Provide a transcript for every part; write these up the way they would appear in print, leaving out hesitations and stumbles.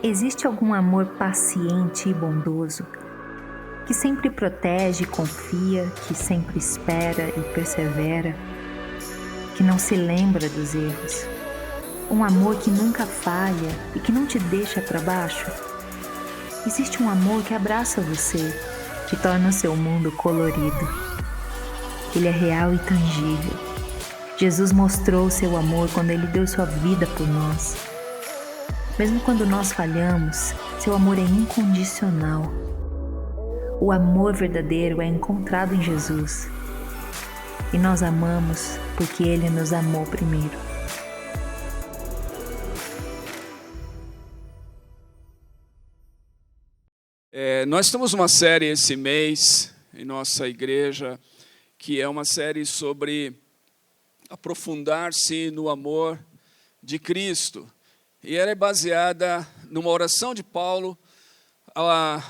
Existe algum amor paciente e bondoso, que sempre protege e confia, que sempre espera e persevera, que não se lembra dos erros? Um amor que nunca falha e que não te deixa para baixo? Existe um amor que abraça você, que torna o seu mundo colorido. Ele é real e tangível. Jesus mostrou o seu amor quando Ele deu sua vida por nós. Mesmo quando nós falhamos, seu amor é incondicional. O amor verdadeiro é encontrado em Jesus. E nós amamos porque Ele nos amou primeiro. Nós temos uma série esse mês em nossa igreja, que é uma série sobre aprofundar-se no amor de Cristo. E ela é baseada numa oração de Paulo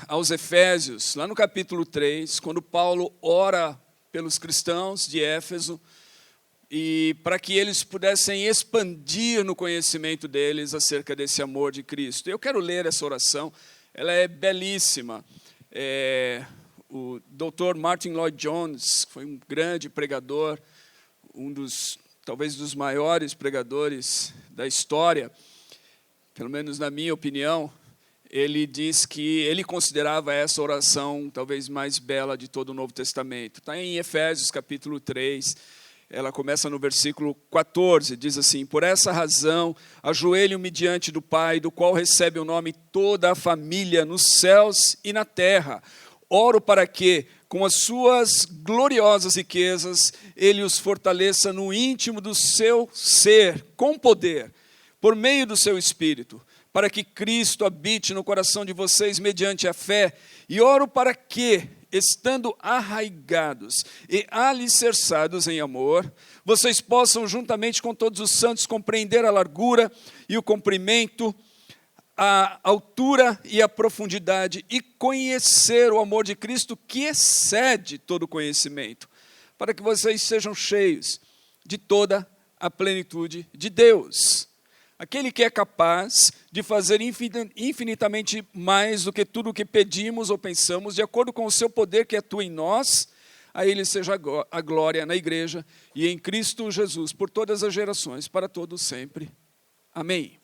aos Efésios, lá no capítulo 3, quando Paulo ora pelos cristãos de Éfeso, e para que eles pudessem expandir no conhecimento deles acerca desse amor de Cristo. Eu quero ler essa oração, ela é belíssima. O Dr. Martin Lloyd-Jones foi um grande pregador, talvez dos maiores pregadores da história, pelo menos na minha opinião. Ele diz que ele considerava essa oração talvez mais bela de todo o Novo Testamento. Está em Efésios capítulo 3, ela começa no versículo 14, diz assim: por essa razão, ajoelho-me diante do Pai, do qual recebe o nome toda a família nos céus e na terra. Oro para que, com as suas gloriosas riquezas, Ele os fortaleça no íntimo do seu ser, com poder, por meio do seu Espírito, para que Cristo habite no coração de vocês mediante a fé, e oro para que, estando arraigados e alicerçados em amor, vocês possam, juntamente com todos os santos, compreender a largura e o comprimento, a altura e a profundidade, e conhecer o amor de Cristo que excede todo conhecimento, para que vocês sejam cheios de toda a plenitude de Deus. Aquele que é capaz de fazer infinitamente mais do que tudo o que pedimos ou pensamos, de acordo com o seu poder que atua em nós, a Ele seja a glória na igreja e em Cristo Jesus, por todas as gerações, para todos sempre. Amém.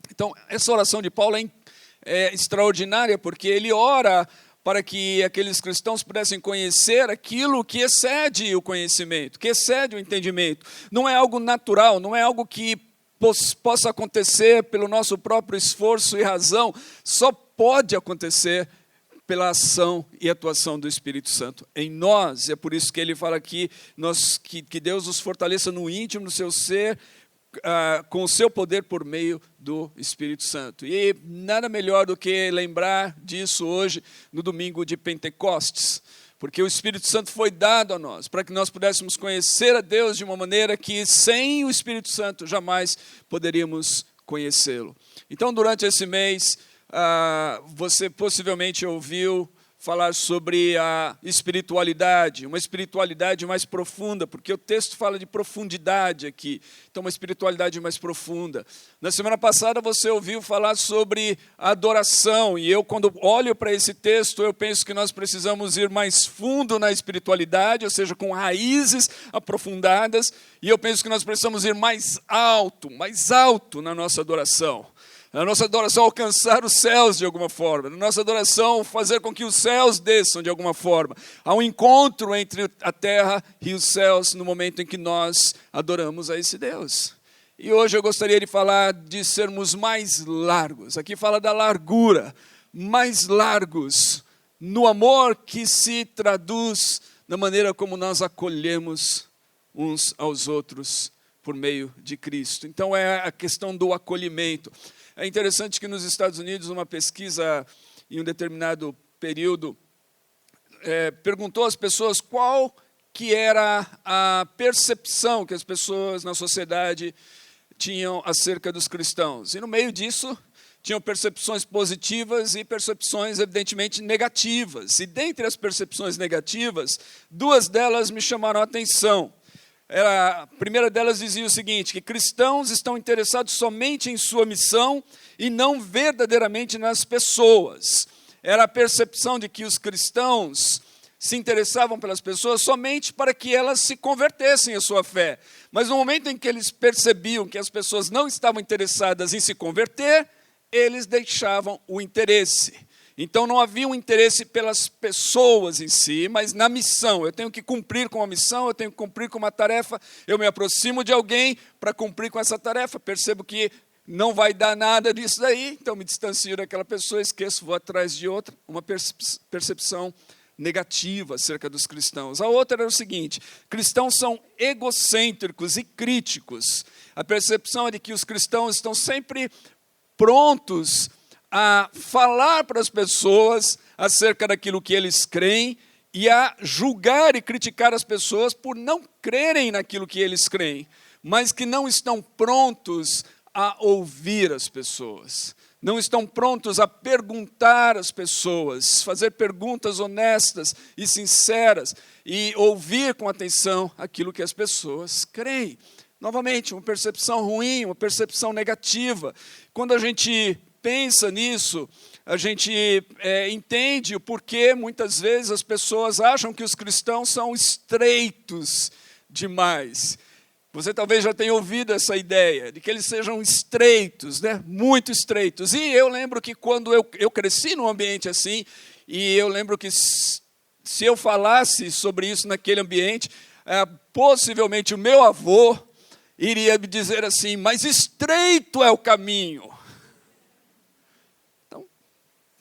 Então, essa oração de Paulo é extraordinária, porque ele ora para que aqueles cristãos pudessem conhecer aquilo que excede o conhecimento, que excede o entendimento. Não é algo natural, não é algo que possa acontecer pelo nosso próprio esforço e razão, só pode acontecer pela ação e atuação do Espírito Santo em nós. É por isso que ele fala aqui que Deus nos fortaleça no íntimo do seu ser, com o seu poder por meio do Espírito Santo. E nada melhor do que lembrar disso hoje, no domingo de Pentecostes, porque o Espírito Santo foi dado a nós, para que nós pudéssemos conhecer a Deus de uma maneira que sem o Espírito Santo jamais poderíamos conhecê-lo. Então, durante esse mês, você possivelmente ouviu falar sobre a espiritualidade, uma espiritualidade mais profunda, porque o texto fala de profundidade aqui, então uma espiritualidade mais profunda. Na semana passada você ouviu falar sobre a adoração, e eu, quando olho para esse texto, eu penso que nós precisamos ir mais fundo na espiritualidade, ou seja, com raízes aprofundadas, e eu penso que nós precisamos ir mais alto na nossa adoração. A nossa adoração alcançar os céus de alguma forma, a nossa adoração fazer com que os céus desçam de alguma forma. Há um encontro entre a terra e os céus no momento em que nós adoramos a esse Deus. E hoje eu gostaria de falar de sermos mais largos. Aqui fala da largura, mais largos no amor que se traduz na maneira como nós acolhemos uns aos outros por meio de Cristo. Então é a questão do acolhimento. É interessante que nos Estados Unidos, uma pesquisa em um determinado período perguntou às pessoas qual que era a percepção que as pessoas na sociedade tinham acerca dos cristãos. E no meio disso, tinham percepções positivas e percepções evidentemente negativas. E dentre as percepções negativas, duas delas me chamaram a atenção. A primeira delas dizia o seguinte, que cristãos estão interessados somente em sua missão e não verdadeiramente nas pessoas. Era a percepção de que os cristãos se interessavam pelas pessoas somente para que elas se convertessem à sua fé. Mas no momento em que eles percebiam que as pessoas não estavam interessadas em se converter, eles deixavam o interesse. Então não havia um interesse pelas pessoas em si, mas na missão. Eu tenho que cumprir com a missão, eu tenho que cumprir com uma tarefa, eu me aproximo de alguém para cumprir com essa tarefa, percebo que não vai dar nada disso daí, então me distancio daquela pessoa, esqueço, vou atrás de outra, uma percepção negativa acerca dos cristãos. A outra era o seguinte, cristãos são egocêntricos e críticos. A percepção é de que os cristãos estão sempre prontos a falar para as pessoas acerca daquilo que eles creem e a julgar e criticar as pessoas por não crerem naquilo que eles creem, mas que não estão prontos a ouvir as pessoas. Não estão prontos a perguntar às pessoas, fazer perguntas honestas e sinceras e ouvir com atenção aquilo que as pessoas creem. Novamente, uma percepção ruim, uma percepção negativa. Quando a gente pensa nisso, a gente entende o porquê muitas vezes as pessoas acham que os cristãos são estreitos demais. Você talvez já tenha ouvido essa ideia, de que eles sejam estreitos, né? Muito estreitos. E eu lembro que quando eu cresci num ambiente assim, e eu lembro que se eu falasse sobre isso naquele ambiente, possivelmente o meu avô iria me dizer assim, mas estreito é o caminho. Então,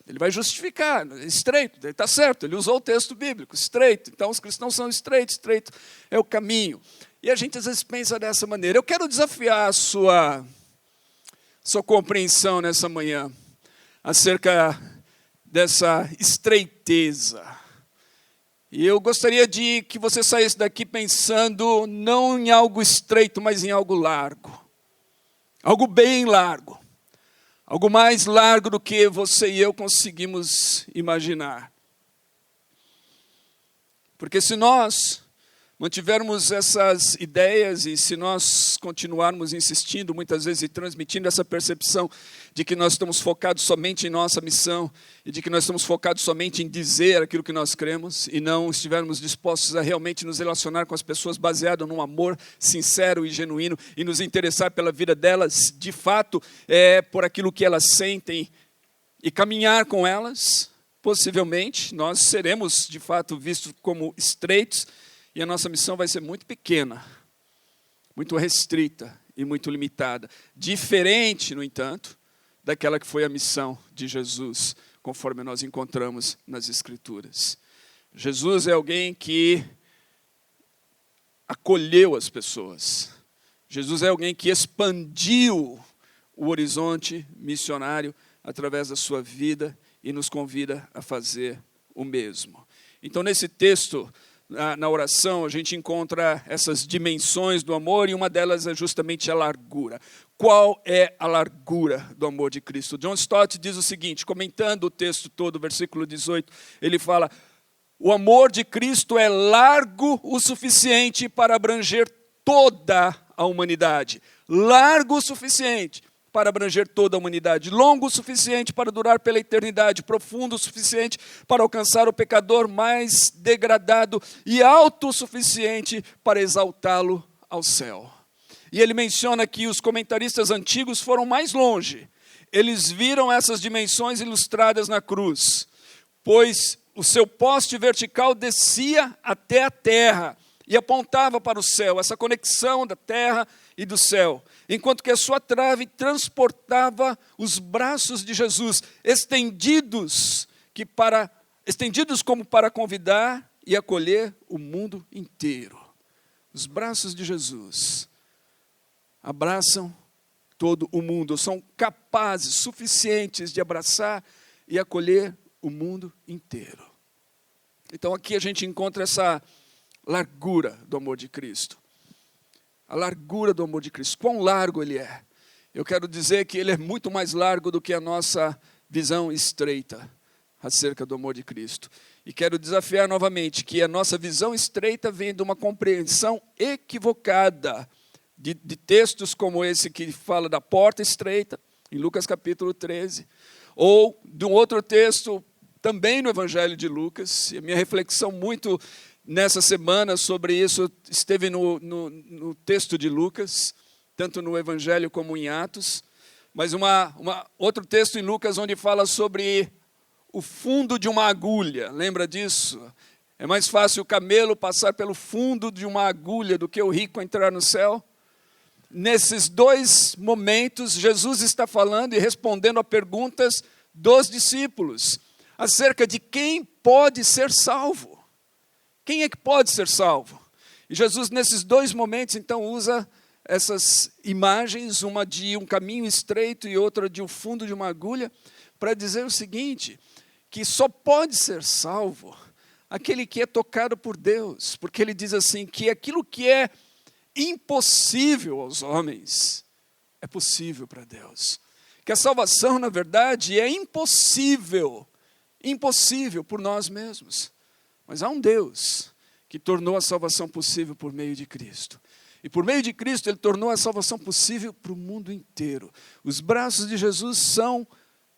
ele vai justificar, estreito, ele está certo, ele usou o texto bíblico, estreito. Então, os cristãos são estreitos, estreito é o caminho. E a gente às vezes pensa dessa maneira. Eu quero desafiar a sua compreensão nessa manhã acerca dessa estreiteza. E eu gostaria de que você saísse daqui pensando não em algo estreito, mas em algo largo. Algo bem largo. Algo mais largo do que você e eu conseguimos imaginar. Porque se nós mantivermos essas ideias e se nós continuarmos insistindo muitas vezes e transmitindo essa percepção de que nós estamos focados somente em nossa missão e de que nós estamos focados somente em dizer aquilo que nós cremos e não estivermos dispostos a realmente nos relacionar com as pessoas baseado num amor sincero e genuíno e nos interessar pela vida delas, de fato, por aquilo que elas sentem e caminhar com elas, possivelmente nós seremos de fato vistos como estreitos. E a nossa missão vai ser muito pequena, muito restrita e muito limitada. Diferente, no entanto, daquela que foi a missão de Jesus, conforme nós encontramos nas Escrituras. Jesus é alguém que acolheu as pessoas. Jesus é alguém que expandiu o horizonte missionário através da sua vida e nos convida a fazer o mesmo. Então, nesse texto, na oração, a gente encontra essas dimensões do amor e uma delas é justamente a largura. Qual é a largura do amor de Cristo? John Stott diz o seguinte, comentando o texto todo, versículo 18, ele fala, o amor de Cristo é largo o suficiente para abranger toda a humanidade. Largo o suficiente para abranger toda a humanidade, longo o suficiente para durar pela eternidade, profundo o suficiente para alcançar o pecador mais degradado e alto o suficiente para exaltá-lo ao céu. E ele menciona que os comentaristas antigos foram mais longe. Eles viram essas dimensões ilustradas na cruz, pois o seu poste vertical descia até a terra e apontava para o céu, essa conexão da terra e do céu, enquanto que a sua trave transportava os braços de Jesus, estendidos como para convidar e acolher o mundo inteiro. Os braços de Jesus abraçam todo o mundo, são capazes, suficientes de abraçar e acolher o mundo inteiro. Então aqui a gente encontra essa largura do amor de Cristo. A largura do amor de Cristo. Quão largo ele é? Eu quero dizer que ele é muito mais largo do que a nossa visão estreita acerca do amor de Cristo. E quero desafiar novamente que a nossa visão estreita vem de uma compreensão equivocada de textos como esse que fala da porta estreita, em Lucas capítulo 13, ou de um outro texto também no Evangelho de Lucas. E a minha reflexão muito nessa semana sobre isso esteve no texto de Lucas, tanto no Evangelho como em Atos, mas outro texto em Lucas onde fala sobre o fundo de uma agulha. Lembra disso? É mais fácil o camelo passar pelo fundo de uma agulha do que o rico entrar no céu. Nesses dois momentos, Jesus está falando e respondendo a perguntas dos discípulos acerca de quem pode ser salvo. Quem é que pode ser salvo? E Jesus, nesses dois momentos, então, usa essas imagens, uma de um caminho estreito e outra de um fundo de uma agulha, para dizer o seguinte, que só pode ser salvo aquele que é tocado por Deus, porque ele diz assim, que aquilo que é impossível aos homens é possível para Deus. Que a salvação, na verdade, é impossível por nós mesmos. Mas há um Deus que tornou a salvação possível por meio de Cristo. E por meio de Cristo, Ele tornou a salvação possível para o mundo inteiro. Os braços de Jesus são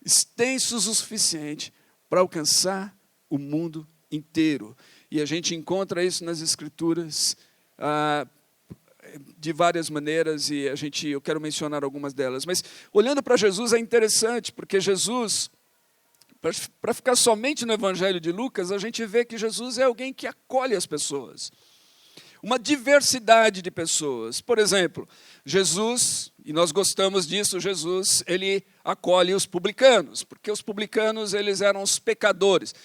extensos o suficiente para alcançar o mundo inteiro. E a gente encontra isso nas Escrituras de várias maneiras, e eu quero mencionar algumas delas. Mas olhando para Jesus é interessante, porque Jesus, para ficar somente no Evangelho de Lucas, a gente vê que Jesus é alguém que acolhe as pessoas. Uma diversidade de pessoas. Por exemplo, Jesus, e nós gostamos disso, Jesus, ele acolhe os publicanos, porque os publicanos, eles eram os pecadores.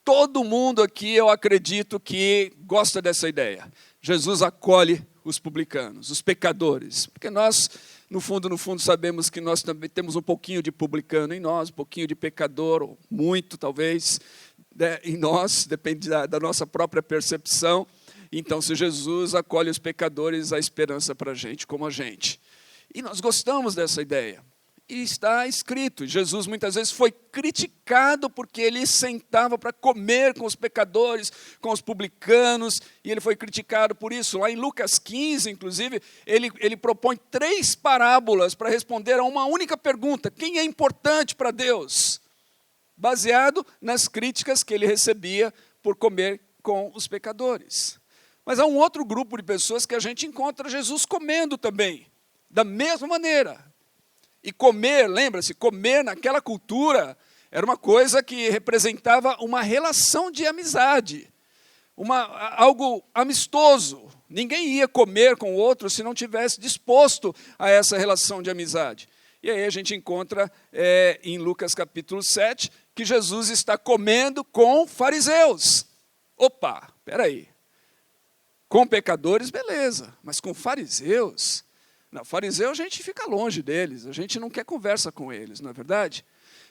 Todo mundo aqui, eu acredito, que gosta dessa ideia. Jesus acolhe os publicanos, os pecadores, porque nós, no fundo, sabemos que nós também temos um pouquinho de publicano em nós, um pouquinho de pecador, ou muito, talvez, em nós, depende da nossa própria percepção. Então, se Jesus acolhe os pecadores, há esperança para a gente, como a gente. E nós gostamos dessa ideia. E está escrito, Jesus muitas vezes foi criticado porque ele sentava para comer com os pecadores, com os publicanos, e ele foi criticado por isso. Lá em Lucas 15, inclusive, ele propõe 3 parábolas para responder a uma única pergunta: quem é importante para Deus? Baseado nas críticas que ele recebia por comer com os pecadores. Mas há um outro grupo de pessoas que a gente encontra Jesus comendo também, da mesma maneira. E comer, lembra-se, comer naquela cultura era uma coisa que representava uma relação de amizade, algo amistoso. Ninguém ia comer com o outro se não tivesse disposto a essa relação de amizade. E aí a gente encontra em Lucas capítulo 7 que Jesus está comendo com fariseus. Opa, peraí. Com pecadores, beleza, mas com fariseus? Não, fariseu a gente fica longe deles, a gente não quer conversa com eles, não é verdade?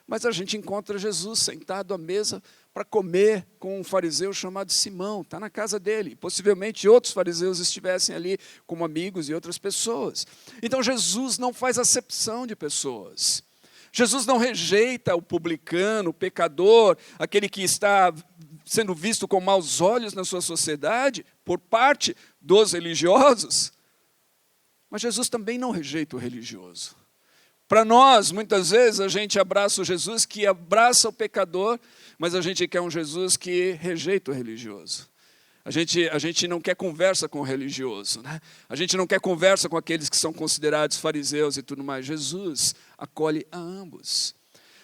Mas a gente encontra Jesus sentado à mesa para comer com um fariseu chamado Simão, está na casa dele. Possivelmente outros fariseus estivessem ali como amigos e outras pessoas. Então Jesus não faz acepção de pessoas. Jesus não rejeita o publicano, o pecador, aquele que está sendo visto com maus olhos na sua sociedade, por parte dos religiosos. Mas Jesus também não rejeita o religioso. Para nós, muitas vezes, a gente abraça o Jesus que abraça o pecador, mas a gente quer um Jesus que rejeita o religioso. A gente não quer conversa com o religioso, né? A gente não quer conversa com aqueles que são considerados fariseus e tudo mais. Jesus acolhe a ambos.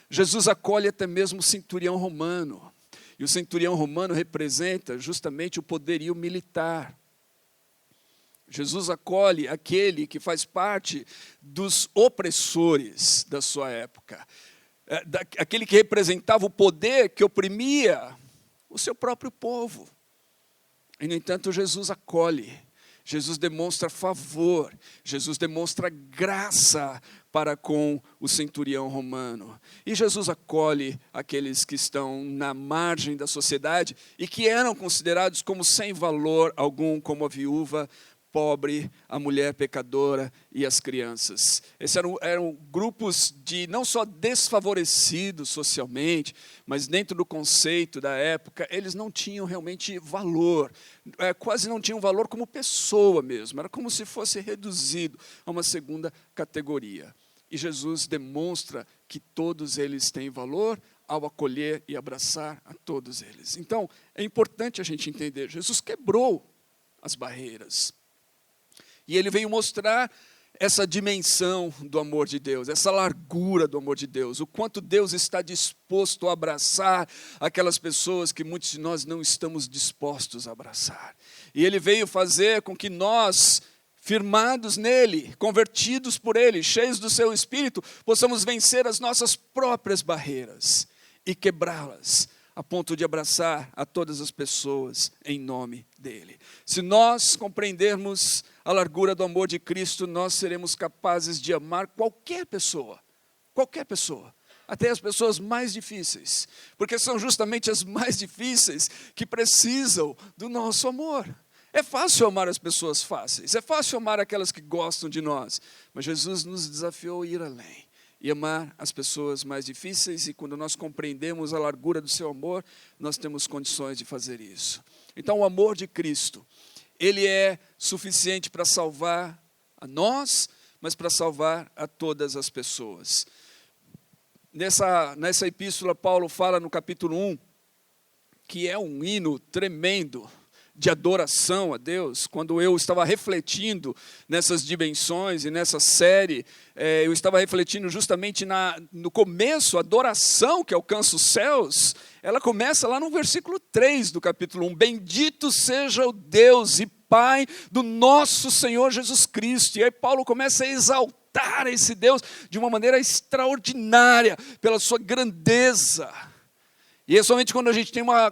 Jesus acolhe até mesmo o centurião romano. E o centurião romano representa justamente o poderio militar. Jesus acolhe aquele que faz parte dos opressores da sua época. Aquele que representava o poder que oprimia o seu próprio povo. E, no entanto, Jesus acolhe. Jesus demonstra favor. Jesus demonstra graça para com o centurião romano. E Jesus acolhe aqueles que estão na margem da sociedade e que eram considerados como sem valor algum, como a viúva, pobre, a mulher pecadora e as crianças. Esses eram grupos de não só desfavorecidos socialmente, mas dentro do conceito da época, eles não tinham realmente valor, quase não tinham valor como pessoa mesmo, era como se fosse reduzido a uma segunda categoria. E Jesus demonstra que todos eles têm valor ao acolher e abraçar a todos eles. Então, é importante a gente entender, Jesus quebrou as barreiras. E ele veio mostrar essa dimensão do amor de Deus, essa largura do amor de Deus, o quanto Deus está disposto a abraçar aquelas pessoas que muitos de nós não estamos dispostos a abraçar. E ele veio fazer com que nós, firmados nele, convertidos por ele, cheios do seu Espírito, possamos vencer as nossas próprias barreiras e quebrá-las, a ponto de abraçar a todas as pessoas em nome dele. Se nós compreendermos a largura do amor de Cristo, nós seremos capazes de amar qualquer pessoa, até as pessoas mais difíceis, porque são justamente as mais difíceis que precisam do nosso amor. É fácil amar as pessoas fáceis, é fácil amar aquelas que gostam de nós, mas Jesus nos desafiou a ir além e amar as pessoas mais difíceis, e quando nós compreendemos a largura do seu amor, nós temos condições de fazer isso. Então o amor de Cristo, ele é suficiente para salvar a nós, mas para salvar a todas as pessoas. Nessa epístola, Paulo fala no capítulo 1, que é um hino tremendo de adoração a Deus. Quando eu estava refletindo nessas dimensões e nessa série, eu estava refletindo justamente no começo, a adoração que alcança os céus, ela começa lá no versículo 3 do capítulo 1. Bendito seja o Deus e Pai do nosso Senhor Jesus Cristo. E aí Paulo começa a exaltar esse Deus de uma maneira extraordinária, pela sua grandeza. E é somente quando a gente tem uma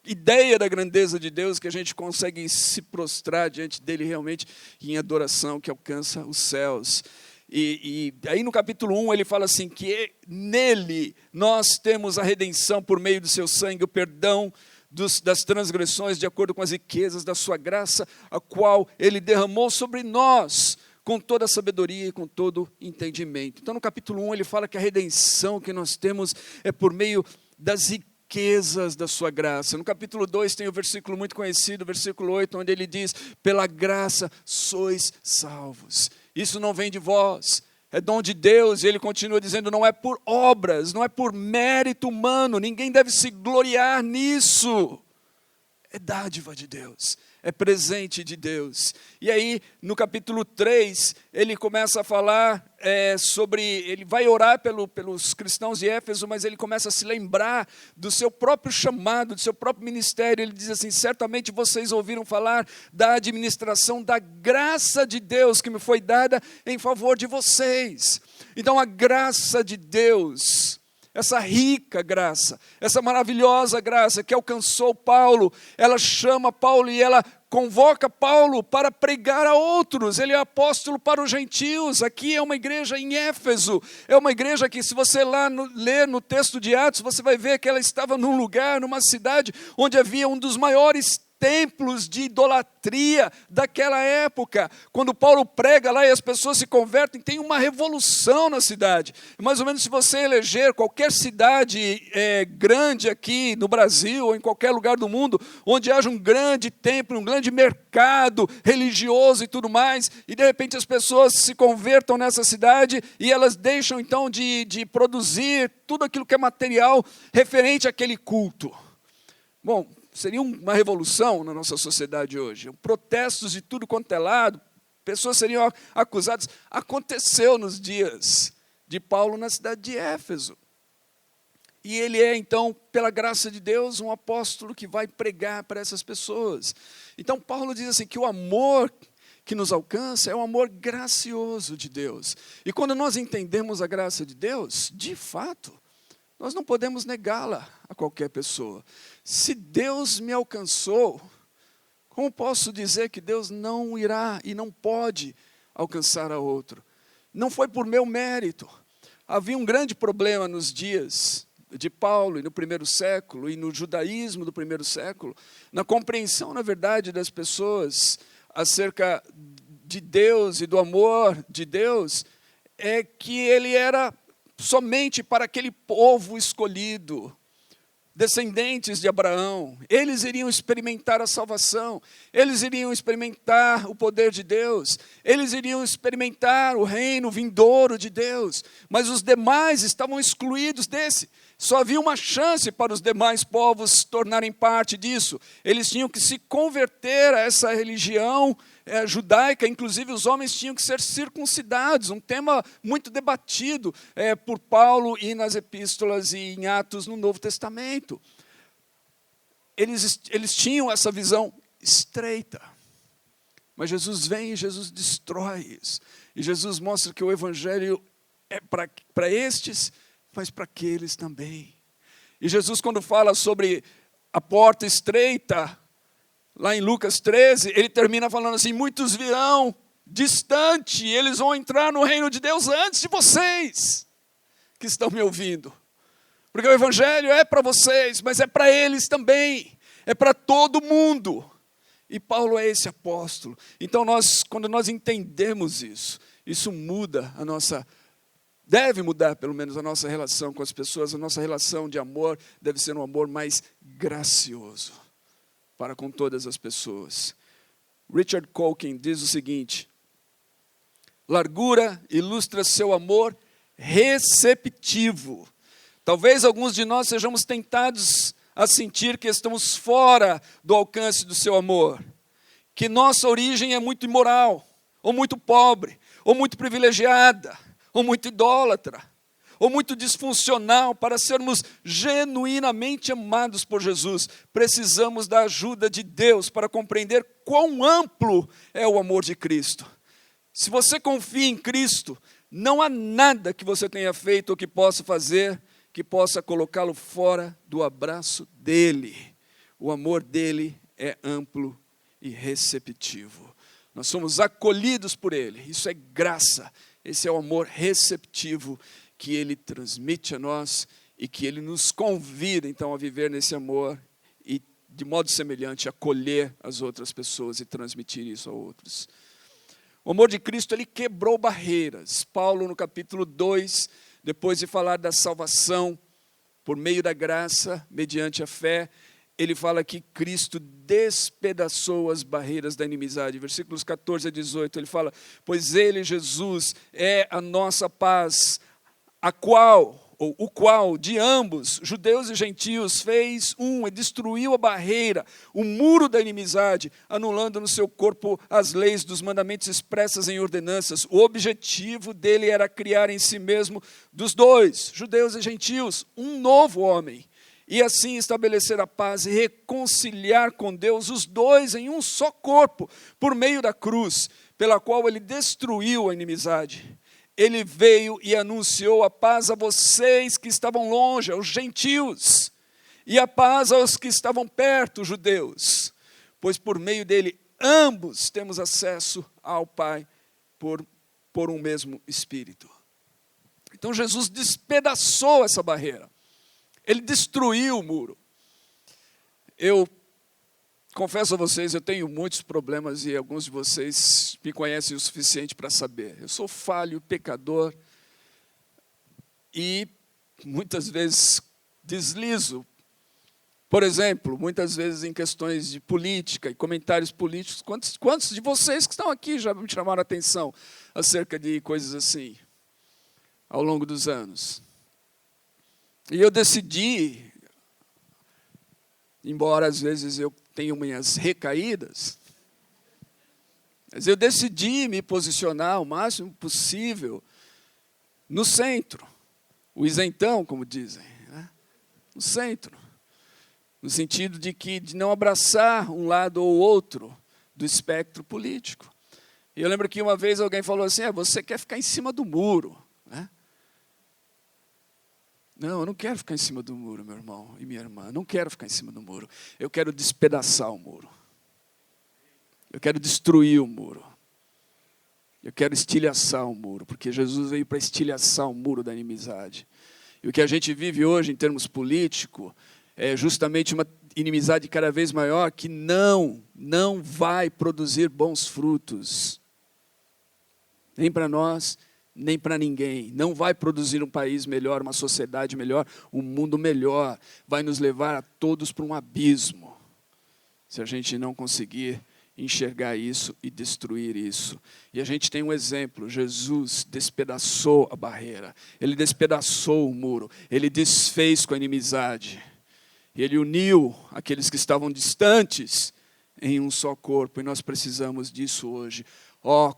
ideia da grandeza de Deus que a gente consegue se prostrar diante dele realmente em adoração que alcança os céus. E aí no capítulo 1 ele fala assim, que nele nós temos a redenção por meio do seu sangue, o perdão das transgressões de acordo com as riquezas da sua graça, a qual ele derramou sobre nós com toda a sabedoria e com todo entendimento. Então no capítulo 1 ele fala que a redenção que nós temos é por meio das riquezas da sua graça. No capítulo 2 tem o versículo muito conhecido, versículo 8, onde ele diz, pela graça sois salvos. Isso não vem de vós, é dom de Deus. E ele continua dizendo, não é por obras, não é por mérito humano, ninguém deve se gloriar nisso. É dádiva de Deus, é presente de Deus. E aí, no capítulo 3, ele começa a falar ele vai orar pelos cristãos de Éfeso, mas ele começa a se lembrar do seu próprio chamado, do seu próprio ministério. Ele diz assim, certamente vocês ouviram falar da administração da graça de Deus que me foi dada em favor de vocês. Então a graça de Deus, essa rica graça, essa maravilhosa graça que alcançou Paulo, ela chama Paulo e ela convoca Paulo para pregar a outros. Ele é apóstolo para os gentios. Aqui é uma igreja em Éfeso, é uma igreja que, se você ler no texto de Atos, você vai ver que ela estava num lugar, numa cidade, onde havia um dos maiores templos de idolatria daquela época. Quando Paulo prega lá e as pessoas se convertem, tem uma revolução na cidade. Mais ou menos, se você eleger qualquer cidade grande aqui no Brasil ou em qualquer lugar do mundo, onde haja um grande templo, um grande mercado religioso e tudo mais, e de repente as pessoas se convertam nessa cidade e elas deixam então de produzir tudo aquilo que é material referente àquele culto. Bom, seria uma revolução na nossa sociedade hoje. Protestos de tudo quanto é lado, pessoas seriam acusadas. Aconteceu nos dias de Paulo na cidade de Éfeso. E ele é, então, pela graça de Deus, um apóstolo que vai pregar para essas pessoas. Então Paulo diz assim, que o amor que nos alcança é um amor gracioso de Deus. E quando nós entendemos a graça de Deus, de fato, nós não podemos negá-la a qualquer pessoa. Se Deus me alcançou, como posso dizer que Deus não irá e não pode alcançar a outro? Não foi por meu mérito. Havia um grande problema nos dias de Paulo e no primeiro século, e no judaísmo do primeiro século, na compreensão, na verdade, das pessoas acerca de Deus e do amor de Deus é que ele era somente para aquele povo escolhido, descendentes de Abraão. Eles iriam experimentar a salvação, eles iriam experimentar o poder de Deus, eles iriam experimentar o reino vindouro de Deus, mas os demais estavam excluídos desse. Só havia uma chance para os demais povos tornarem parte disso. Eles tinham que se converter a essa religião judaica, inclusive os homens tinham que ser circuncidados, um tema muito debatido por Paulo e nas epístolas e em Atos no Novo Testamento. Eles tinham essa visão estreita, mas Jesus vem e Jesus destrói isso. E Jesus mostra que o evangelho é para estes, mas para aqueles também. E Jesus, quando fala sobre a porta estreita, lá em Lucas 13, ele termina falando assim: muitos virão distante, e eles vão entrar no reino de Deus antes de vocês, que estão me ouvindo. Porque o evangelho é para vocês, mas é para eles também, é para todo mundo. E Paulo é esse apóstolo. Então quando nós entendemos isso muda a nossa, deve mudar pelo menos a nossa relação com as pessoas. A nossa relação de amor deve ser um amor mais gracioso para com todas as pessoas. Richard Dawkins diz o seguinte: largura ilustra seu amor receptivo. Talvez alguns de nós sejamos tentados a sentir que estamos fora do alcance do seu amor, que nossa origem é muito imoral, ou muito pobre, ou muito privilegiada, ou muito idólatra, ou muito disfuncional. Para sermos genuinamente amados por Jesus, precisamos da ajuda de Deus para compreender quão amplo é o amor de Cristo. Se você confia em Cristo, não há nada que você tenha feito ou que possa fazer que possa colocá-lo fora do abraço dele. O amor dele é amplo e receptivo. Nós somos acolhidos por ele, isso é graça. Esse é o amor receptivo que ele transmite a nós e que ele nos convida então a viver nesse amor e de modo semelhante acolher as outras pessoas e transmitir isso a outros. O amor de Cristo, ele quebrou barreiras. Paulo, no capítulo 2, depois de falar da salvação por meio da graça, mediante a fé, ele fala que Cristo despedaçou as barreiras da inimizade. Versículos 14 a 18, ele fala: pois ele, Jesus, é a nossa paz, o qual de ambos, judeus e gentios, fez e destruiu a barreira, o muro da inimizade, anulando no seu corpo as leis dos mandamentos expressas em ordenanças. O objetivo dele era criar em si mesmo, dos dois, judeus e gentios, um novo homem, e assim estabelecer a paz e reconciliar com Deus os dois em um só corpo, por meio da cruz, pela qual ele destruiu a inimizade. Ele veio e anunciou a paz a vocês que estavam longe, aos gentios, e a paz aos que estavam perto, os judeus. Pois por meio dele, ambos temos acesso ao Pai por um mesmo Espírito. Então Jesus despedaçou essa barreira. Ele destruiu o muro. Eu confesso a vocês, eu tenho muitos problemas e alguns de vocês me conhecem o suficiente para saber. Eu sou falho, pecador e muitas vezes deslizo. Por exemplo, muitas vezes em questões de política e comentários políticos, quantos de vocês que estão aqui já me chamaram a atenção acerca de coisas assim ao longo dos anos? E eu decidi, embora às vezes eu tenha minhas recaídas, mas eu decidi me posicionar o máximo possível no centro, o isentão, como dizem, né? No centro, no sentido de não abraçar um lado ou outro do espectro político. E eu lembro que uma vez alguém falou assim: você quer ficar em cima do muro, né? Não, eu não quero ficar em cima do muro, meu irmão e minha irmã. Eu não quero ficar em cima do muro. Eu quero despedaçar o muro. Eu quero destruir o muro. Eu quero estilhaçar o muro, porque Jesus veio para estilhaçar o muro da inimizade. E o que a gente vive hoje em termos políticos é justamente uma inimizade cada vez maior que não vai produzir bons frutos. Nem para nós, nem para ninguém. Não vai produzir um país melhor, uma sociedade melhor, um mundo melhor. Vai nos levar a todos para um abismo, se a gente não conseguir enxergar isso e destruir isso. E a gente tem um exemplo: Jesus despedaçou a barreira, ele despedaçou o muro, ele desfez com a inimizade, ele uniu aqueles que estavam distantes em um só corpo, e nós precisamos disso hoje.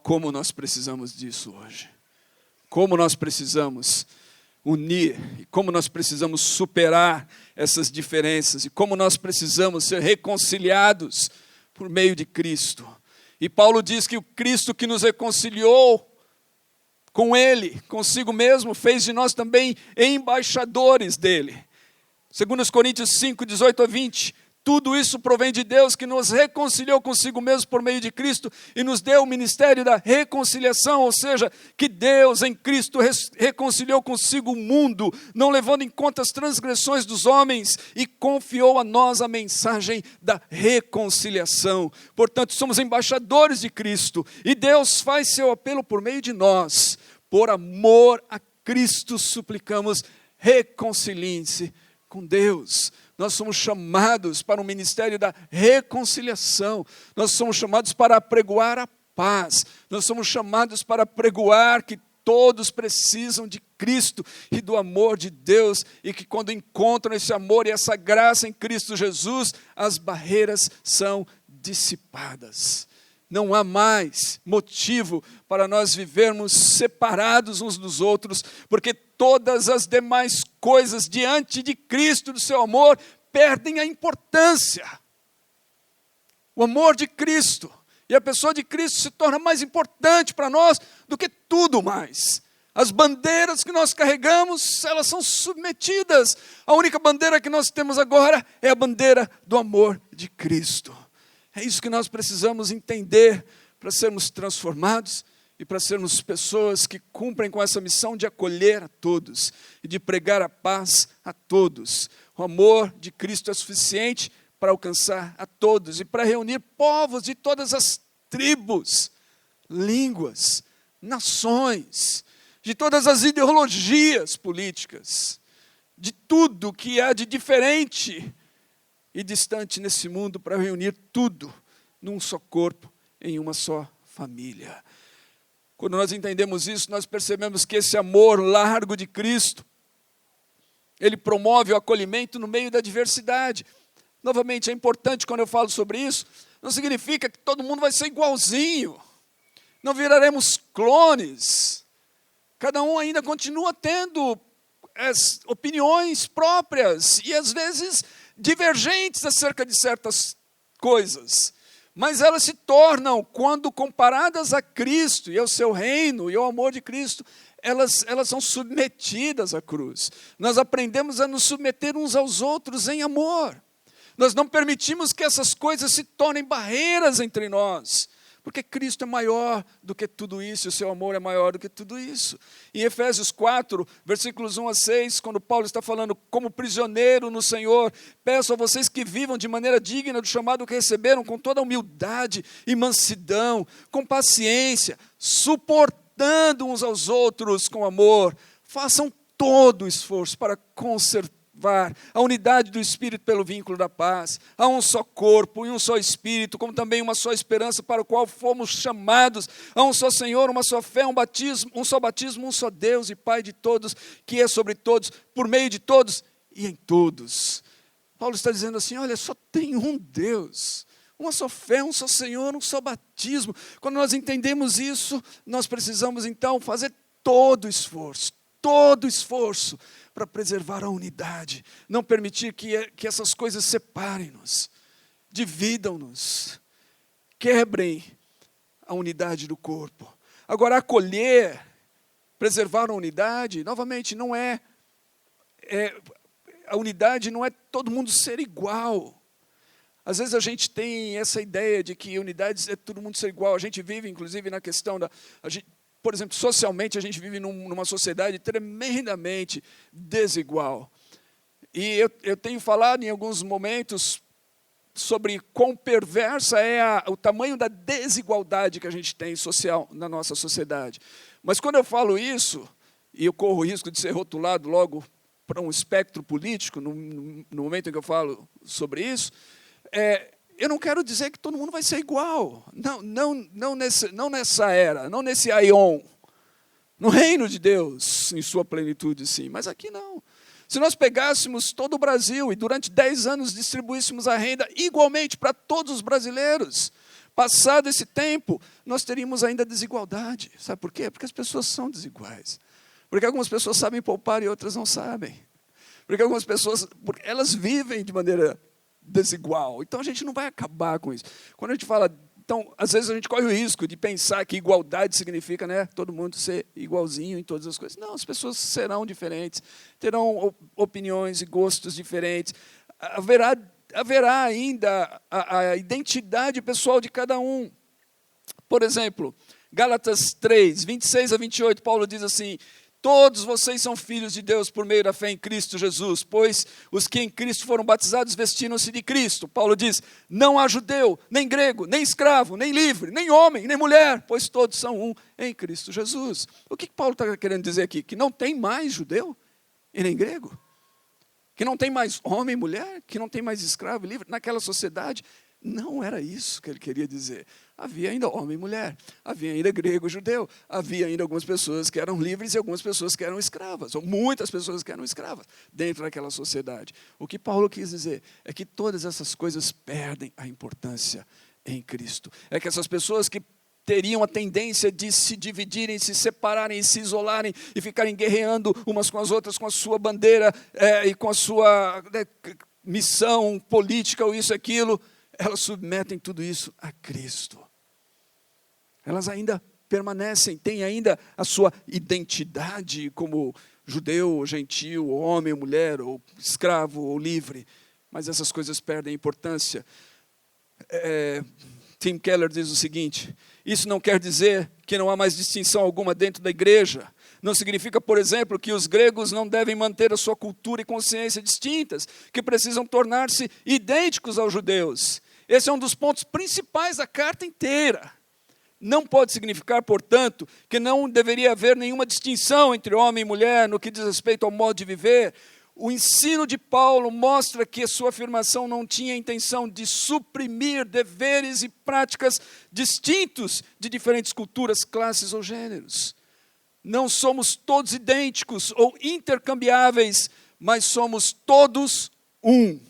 Como nós precisamos disso hoje. Como nós precisamos unir, e como nós precisamos superar essas diferenças, e como nós precisamos ser reconciliados por meio de Cristo. E Paulo diz que o Cristo que nos reconciliou com Ele, consigo mesmo, fez de nós também embaixadores dEle. 2 Coríntios 5, 18 a 20, tudo isso provém de Deus, que nos reconciliou consigo mesmo por meio de Cristo e nos deu o ministério da reconciliação, ou seja, que Deus em Cristo reconciliou consigo o mundo, não levando em conta as transgressões dos homens, e confiou a nós a mensagem da reconciliação. Portanto, somos embaixadores de Cristo, e Deus faz seu apelo por meio de nós. Por amor a Cristo suplicamos, reconciliem-se com Deus. Nós somos chamados para o ministério da reconciliação. Nós somos chamados para apregoar a paz. Nós somos chamados para apregoar que todos precisam de Cristo e do amor de Deus, e que quando encontram esse amor e essa graça em Cristo Jesus, as barreiras são dissipadas. Não há mais motivo para nós vivermos separados uns dos outros, porque todas as demais coisas diante de Cristo, do seu amor, perdem a importância. O amor de Cristo e a pessoa de Cristo se torna mais importante para nós do que tudo mais. As bandeiras que nós carregamos, elas são submetidas. A única bandeira que nós temos agora é a bandeira do amor de Cristo. É isso que nós precisamos entender para sermos transformados e para sermos pessoas que cumprem com essa missão de acolher a todos e de pregar a paz a todos. O amor de Cristo é suficiente para alcançar a todos e para reunir povos de todas as tribos, línguas, nações, de todas as ideologias políticas, de tudo que há de diferente e distante nesse mundo, para reunir tudo num só corpo, em uma só família. Quando nós entendemos isso, nós percebemos que esse amor largo de Cristo, ele promove o acolhimento no meio da diversidade. Novamente, é importante quando eu falo sobre isso, não significa que todo mundo vai ser igualzinho, não viraremos clones, cada um ainda continua tendo as opiniões próprias, e às vezes divergentes acerca de certas coisas, mas elas se tornam, quando comparadas a Cristo e ao seu reino e ao amor de Cristo, elas são submetidas à cruz. Nós aprendemos a nos submeter uns aos outros em amor. Nós não permitimos que essas coisas se tornem barreiras entre nós, porque Cristo é maior do que tudo isso, e o seu amor é maior do que tudo isso. Em Efésios 4, versículos 1 a 6, quando Paulo está falando, como prisioneiro no Senhor, peço a vocês que vivam de maneira digna do chamado que receberam, com toda humildade e mansidão, com paciência, suportando uns aos outros com amor. Façam todo o esforço para conservar a unidade do Espírito pelo vínculo da paz. Há um só corpo e um só Espírito, como também uma só esperança para o qual fomos chamados. Há um só Senhor, uma só fé, um só batismo, um só Deus e Pai de todos, que é sobre todos, por meio de todos e em todos. Paulo está dizendo assim, olha, só tem um Deus, uma só fé, um só Senhor, um só batismo. Quando nós entendemos isso, nós precisamos então fazer todo o esforço para preservar a unidade, não permitir que essas coisas separem-nos, dividam-nos, quebrem a unidade do corpo. Agora, acolher, preservar a unidade, novamente, não a unidade não é todo mundo ser igual. Às vezes a gente tem essa ideia de que unidade é todo mundo ser igual. A gente vive, inclusive, na questão por exemplo, socialmente, a gente vive numa sociedade tremendamente desigual. E eu tenho falado em alguns momentos sobre quão perversa é o tamanho da desigualdade que a gente tem social na nossa sociedade. Mas quando eu falo isso, e eu corro o risco de ser rotulado logo para um espectro político, no momento em que eu falo sobre isso, eu não quero dizer que todo mundo vai ser igual. Não nessa era, não nesse aion. No reino de Deus, em sua plenitude, sim, mas aqui não. Se nós pegássemos todo o Brasil e durante 10 anos distribuíssemos a renda igualmente para todos os brasileiros, passado esse tempo, nós teríamos ainda desigualdade. Sabe por quê? Porque as pessoas são desiguais. Porque algumas pessoas sabem poupar e outras não sabem. Porque algumas pessoas, elas vivem de maneira desigual. Então a gente não vai acabar com isso. Quando a gente fala, então, às vezes a gente corre o risco de pensar que igualdade significa, né, todo mundo ser igualzinho em todas as coisas. Não, as pessoas serão diferentes, terão opiniões e gostos diferentes. Haverá ainda a identidade pessoal de cada um. Por exemplo, Gálatas 3, 26 a 28, Paulo diz assim: todos vocês são filhos de Deus por meio da fé em Cristo Jesus, pois os que em Cristo foram batizados vestiram-se de Cristo. Paulo diz: não há judeu, nem grego, nem escravo, nem livre, nem homem, nem mulher, pois todos são um em Cristo Jesus. O que Paulo está querendo dizer aqui? Que não tem mais judeu e nem grego? Que não tem mais homem e mulher? Que não tem mais escravo e livre? Naquela sociedade, não era isso que ele queria dizer. Havia ainda homem e mulher, havia ainda grego e judeu, havia ainda algumas pessoas que eram livres e algumas pessoas que eram escravas, ou muitas pessoas que eram escravas dentro daquela sociedade. O que Paulo quis dizer é que todas essas coisas perdem a importância em Cristo. É que essas pessoas que teriam a tendência de se dividirem, se separarem, se isolarem e ficarem guerreando umas com as outras, com a sua bandeira e com a sua missão política ou isso, aquilo, elas submetem tudo isso a Cristo. Elas ainda permanecem, têm ainda a sua identidade como judeu, ou gentil, ou homem, ou mulher, ou escravo, ou livre, mas essas coisas perdem importância. Tim Keller diz o seguinte: isso não quer dizer que não há mais distinção alguma dentro da igreja. Não significa, por exemplo, que os gregos não devem manter a sua cultura e consciência distintas, que precisam tornar-se idênticos aos judeus. Esse é um dos pontos principais da carta inteira. Não pode significar, portanto, que não deveria haver nenhuma distinção entre homem e mulher no que diz respeito ao modo de viver. O ensino de Paulo mostra que a sua afirmação não tinha a intenção de suprimir deveres e práticas distintos de diferentes culturas, classes ou gêneros. Não somos todos idênticos ou intercambiáveis, mas somos todos um.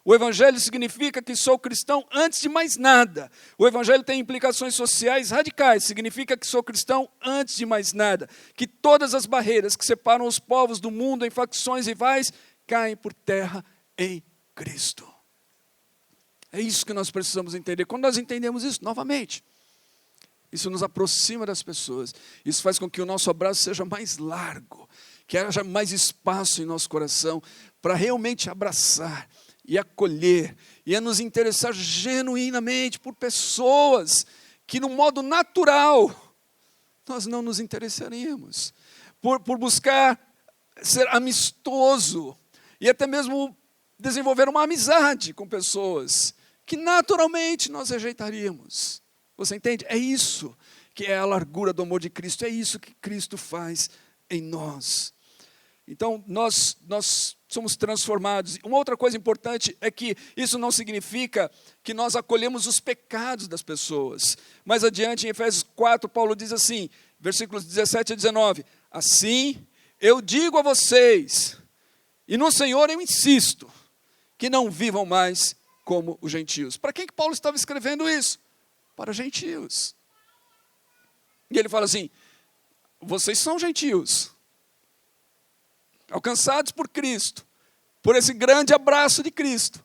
O Evangelho significa que sou cristão antes de mais nada. O Evangelho tem implicações sociais radicais. Significa que sou cristão antes de mais nada. Que todas as barreiras que separam os povos do mundo em facções rivais caem por terra em Cristo. É isso que nós precisamos entender. Quando nós entendemos isso, novamente, isso nos aproxima das pessoas. Isso faz com que o nosso abraço seja mais largo, que haja mais espaço em nosso coração para realmente abraçar e acolher, e a nos interessar genuinamente por pessoas que, no modo natural, nós não nos interessaríamos. Por buscar ser amistoso, e até mesmo desenvolver uma amizade com pessoas que naturalmente nós rejeitaríamos. Você entende? É isso que é a largura do amor de Cristo, é isso que Cristo faz em nós. Então, nós somos transformados. Uma outra coisa importante é que isso não significa que nós acolhemos os pecados das pessoas. Mais adiante, em Efésios 4, Paulo diz assim, versículos 17 a 19, assim, eu digo a vocês, e no Senhor eu insisto, que não vivam mais como os gentios. Para quem que Paulo estava escrevendo isso? Para gentios. E ele fala assim, vocês são gentios, alcançados por Cristo, por esse grande abraço de Cristo,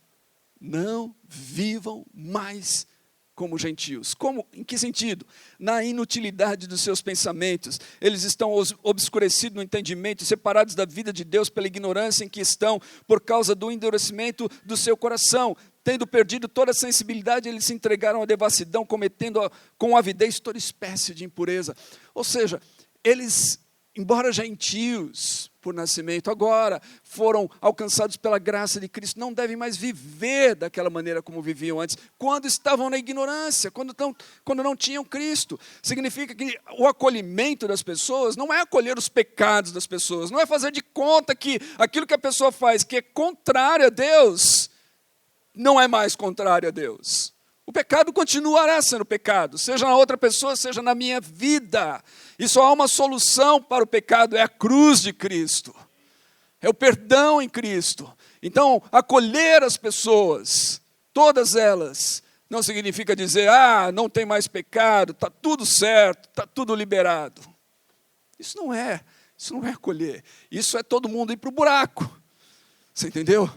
não vivam mais como gentios. Como? Em que sentido? Na inutilidade dos seus pensamentos. Eles estão obscurecidos no entendimento, separados da vida de Deus pela ignorância em que estão, por causa do endurecimento do seu coração. Tendo perdido toda a sensibilidade, eles se entregaram à devassidão, cometendo com avidez toda espécie de impureza. Ou seja, eles embora gentios por nascimento, agora foram alcançados pela graça de Cristo, não devem mais viver daquela maneira como viviam antes, quando estavam na ignorância, quando não tinham Cristo. Significa que o acolhimento das pessoas não é acolher os pecados das pessoas, não é fazer de conta que aquilo que a pessoa faz, que é contrário a Deus, não é mais contrário a Deus. O pecado continuará sendo pecado, seja na outra pessoa, seja na minha vida. E só há uma solução para o pecado, é a cruz de Cristo. É o perdão em Cristo. Então, acolher as pessoas, todas elas, não significa dizer, não tem mais pecado, está tudo certo, está tudo liberado. Isso não é acolher. Isso é todo mundo ir para o buraco. Você entendeu?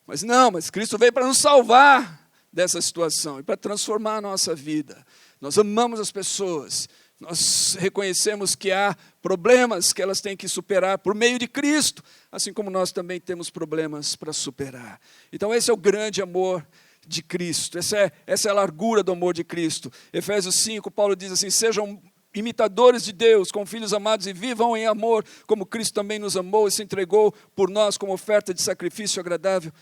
Mas Cristo veio para nos salvar dessa situação e para transformar a nossa vida. Nós amamos as pessoas, nós reconhecemos que há problemas que elas têm que superar por meio de Cristo, assim como nós também temos problemas para superar. Então esse é o grande amor de Cristo, essa é a largura do amor de Cristo. Efésios 5, Paulo diz assim, sejam imitadores de Deus, como filhos amados, e vivam em amor, como Cristo também nos amou e se entregou por nós como oferta de sacrifício agradável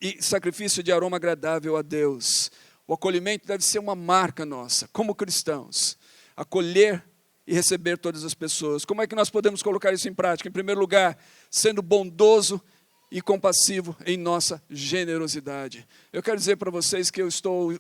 e sacrifício de aroma agradável a Deus. O acolhimento deve ser uma marca nossa, como cristãos, acolher e receber todas as pessoas. Como é que nós podemos colocar isso em prática? Em primeiro lugar, sendo bondoso e compassivo em nossa generosidade. Eu quero dizer para vocês que eu estou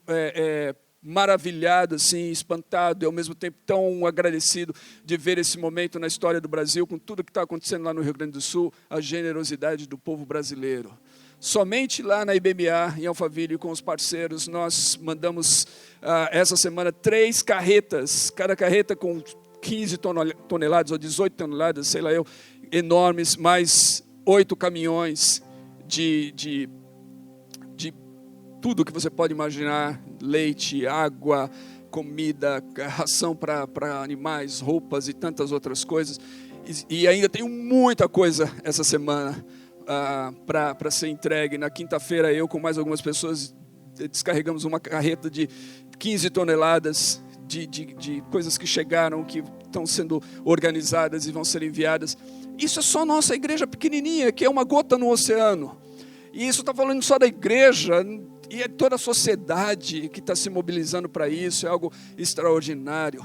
maravilhado, assim, espantado e ao mesmo tempo tão agradecido de ver esse momento na história do Brasil, com tudo que está acontecendo lá no Rio Grande do Sul, a generosidade do povo brasileiro. Somente lá na IBMA, em Alphaville, com os parceiros, nós mandamos essa semana 3 carretas, cada carreta com 15 toneladas ou 18 toneladas, sei lá eu, enormes, mais 8 caminhões de tudo que você pode imaginar, leite, água, comida, ração para animais, roupas e tantas outras coisas. E ainda tenho muita coisa essa semana para ser entregue. Na quinta-feira eu com mais algumas pessoas descarregamos uma carreta de 15 toneladas de coisas que chegaram, que estão sendo organizadas e vão ser enviadas. Isso é só nossa igreja pequenininha, que é uma gota no oceano. E isso está falando só da igreja, e é toda a sociedade que está se mobilizando para isso, é algo extraordinário.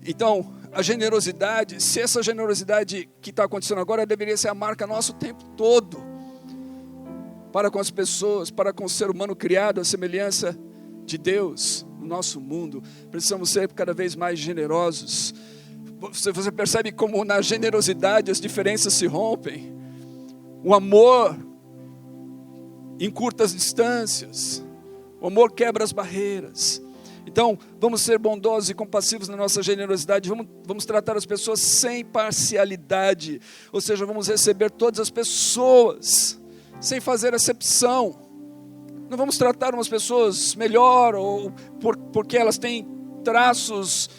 Então, a generosidade, se essa generosidade que está acontecendo agora deveria ser a marca nossa o tempo todo, para com as pessoas, para com o ser humano criado à semelhança de Deus, no nosso mundo, precisamos ser cada vez mais generosos. Você percebe como na generosidade as diferenças se rompem, o amor encurta as distâncias, o amor quebra as barreiras. Então, vamos ser bondosos e compassivos na nossa generosidade, vamos tratar as pessoas sem parcialidade, ou seja, vamos receber todas as pessoas, sem fazer acepção. Não vamos tratar umas pessoas melhor, ou porque elas têm traços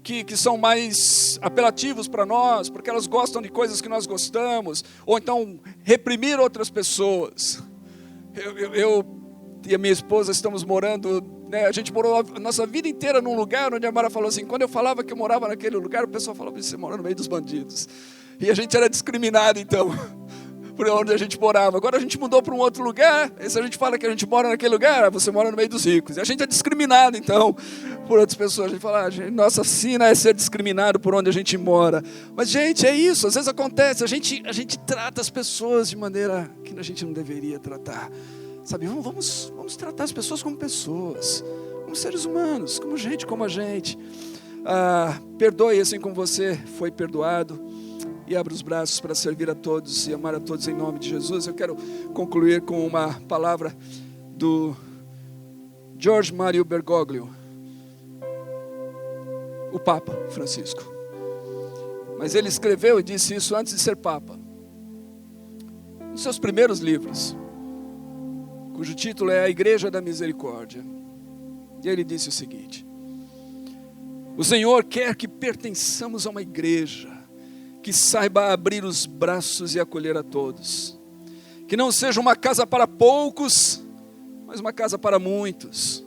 que são mais apelativos para nós, porque elas gostam de coisas que nós gostamos, ou então reprimir outras pessoas. Eu e a minha esposa estamos morando, a gente morou a nossa vida inteira num lugar onde a Mara falou assim, quando eu falava que eu morava naquele lugar, o pessoal falava, você mora no meio dos bandidos. E a gente era discriminado então, por onde a gente morava. Agora a gente mudou para um outro lugar, e se a gente fala que a gente mora naquele lugar, você mora no meio dos ricos. E a gente é discriminado então, por outras pessoas. A gente fala, nossa sina é ser discriminado por onde a gente mora. Mas gente, é isso, às vezes acontece, a gente trata as pessoas de maneira que a gente não deveria tratar. Sabe, vamos tratar as pessoas como pessoas, como seres humanos, como gente como a gente. Perdoe assim como você foi perdoado e abra os braços para servir a todos e amar a todos em nome de Jesus. Eu quero concluir com uma palavra do George Mario Bergoglio, o Papa Francisco. Mas ele escreveu e disse isso antes de ser Papa. Nos seus primeiros livros, cujo título é A Igreja da Misericórdia. E ele disse o seguinte: o Senhor quer que pertençamos a uma igreja que saiba abrir os braços e acolher a todos, que não seja uma casa para poucos, mas uma casa para muitos,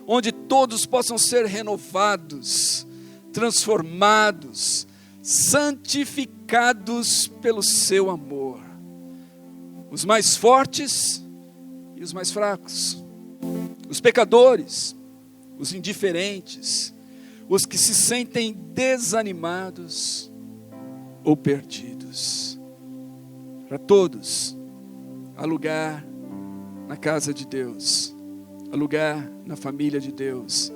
onde todos possam ser renovados, transformados, santificados pelo seu amor. Os mais fortes e os mais fracos, os pecadores, os indiferentes, os que se sentem desanimados ou perdidos. Para todos, há lugar na casa de Deus, há lugar na família de Deus,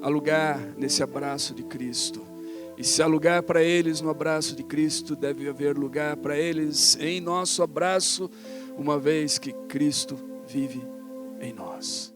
há lugar nesse abraço de Cristo. E se há lugar para eles no abraço de Cristo, deve haver lugar para eles em nosso abraço, uma vez que Cristo vive em nós.